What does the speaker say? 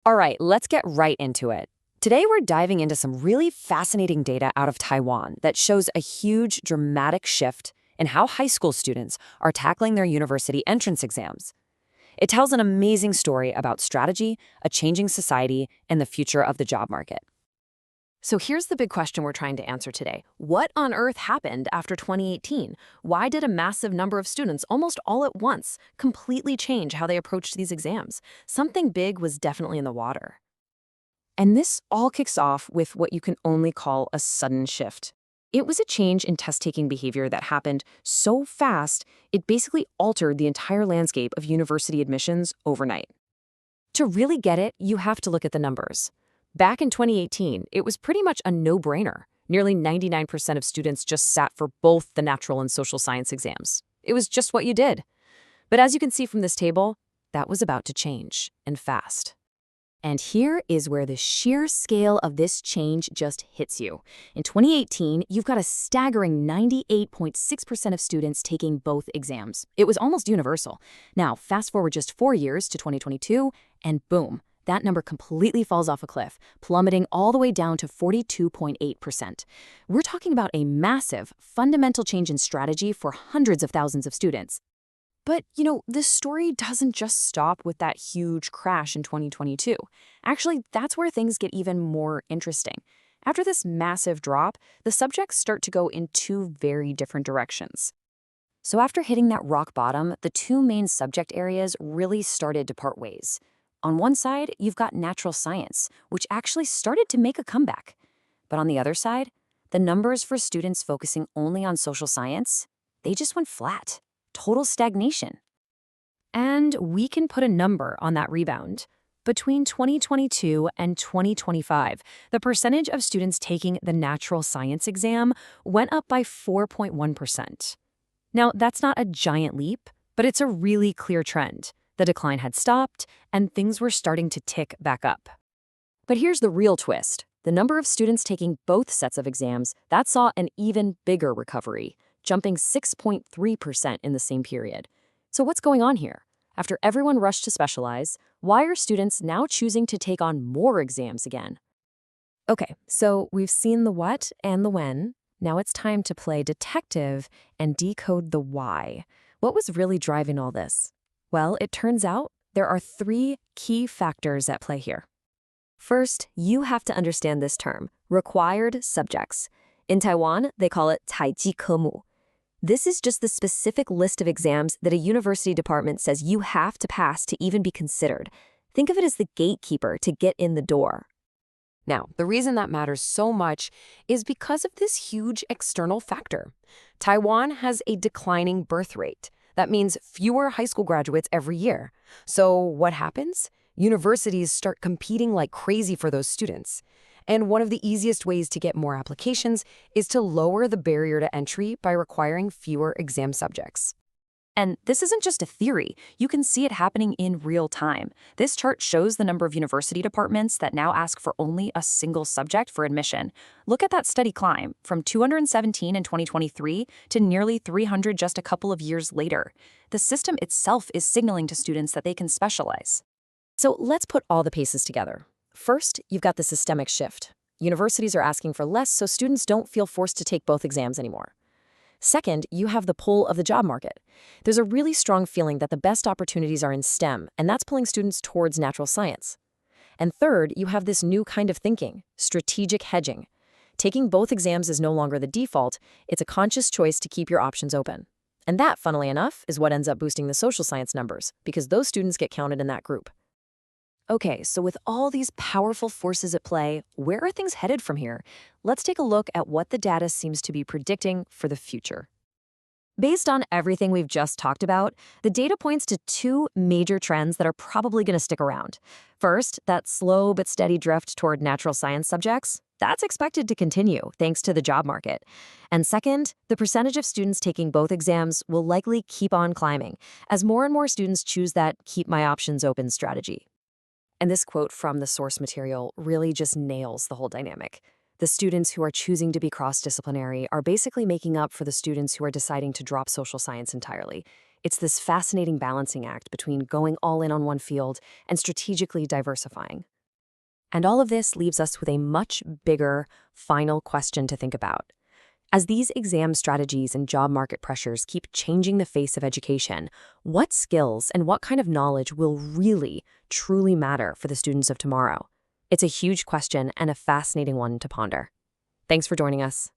All right, let's get right into it. Today, we're diving into some really fascinating data out of Taiwan that shows a huge, dramatic shift in how high school students are tackling their university entrance exams. It tells an amazing story about strategy, a changing society, and the future of the job market. So here's the big question we're trying to answer today. What on earth happened after 2018? Why did a massive number of students, almost all at once, completely change how they approached these exams? Something big was definitely in the water. And this all kicks off with what you can only call a sudden shift. It was a change in test-taking behavior that happened so fast, it basically altered the entire landscape of university admissions overnight. To really get it, you have to look at the numbers. Back in 2018, it was pretty much a no-brainer. Nearly 99% of students just sat for both the natural and social science exams. It was just what you did. But as you can see from this table, that was about to change, and fast. And here is where the sheer scale of this change just hits you. In 2018, you've got a staggering 98.6% of students taking both exams. It was almost universal. Now, fast forward just 4 years to 2022, and boom, that number completely falls off a cliff, plummeting all the way down to 42.8%. We're talking about a massive, fundamental change in strategy for hundreds of thousands of students. But, this story doesn't just stop with that huge crash in 2022. Actually, that's where things get even more interesting. After this massive drop, the subjects start to go in two very different directions. So after hitting that rock bottom, the two main subject areas really started to part ways. On one side, you've got natural science, which actually started to make a comeback. But on the other side, the numbers for students focusing only on social science, they just went flat. Total stagnation. And we can put a number on that rebound. Between 2022 and 2025, the percentage of students taking the natural science exam went up by 4.1%. Now, that's not a giant leap, but it's a really clear trend. The decline had stopped, and things were starting to tick back up. But here's the real twist. The number of students taking both sets of exams, that saw an even bigger recovery, jumping 6.3% in the same period. So what's going on here? After everyone rushed to specialize, why are students now choosing to take on more exams again? Okay, so we've seen the what and the when. Now it's time to play detective and decode the why. What was really driving all this? Well, it turns out there are three key factors at play here. First, you have to understand this term, required subjects. In Taiwan, they call it 采集科目. This is just the specific list of exams that a university department says you have to pass to even be considered. Think of it as the gatekeeper to get in the door. Now, the reason that matters so much is because of this huge external factor. Taiwan has a declining birth rate. That means fewer high school graduates every year. So what happens? Universities start competing like crazy for those students. And one of the easiest ways to get more applications is to lower the barrier to entry by requiring fewer exam subjects. And this isn't just a theory. You can see it happening in real time. This chart shows the number of university departments that now ask for only a single subject for admission. Look at that steady climb, from 217 in 2023 to nearly 300 just a couple of years later. The system itself is signaling to students that they can specialize. So let's put all the pieces together. First, you've got the systemic shift. Universities are asking for less so students don't feel forced to take both exams anymore. Second, you have the pull of the job market. There's a really strong feeling that the best opportunities are in STEM, and that's pulling students towards natural science. And third, you have this new kind of thinking, strategic hedging. Taking both exams is no longer the default, it's a conscious choice to keep your options open. And that, funnily enough, is what ends up boosting the social science numbers, because those students get counted in that group. Okay, so with all these powerful forces at play, where are things headed from here? Let's take a look at what the data seems to be predicting for the future. Based on everything we've just talked about, the data points to two major trends that are probably going to stick around. First, that slow but steady drift toward natural science subjects. That's expected to continue thanks to the job market. And second, the percentage of students taking both exams will likely keep on climbing as more and more students choose that keep my options open strategy. And this quote from the source material really just nails the whole dynamic. The students who are choosing to be cross-disciplinary are basically making up for the students who are deciding to drop social science entirely. It's this fascinating balancing act between going all in on one field and strategically diversifying. And all of this leaves us with a much bigger final question to think about. As these exam strategies and job market pressures keep changing the face of education, what skills and what kind of knowledge will really, truly matter for the students of tomorrow? It's a huge question and a fascinating one to ponder. Thanks for joining us.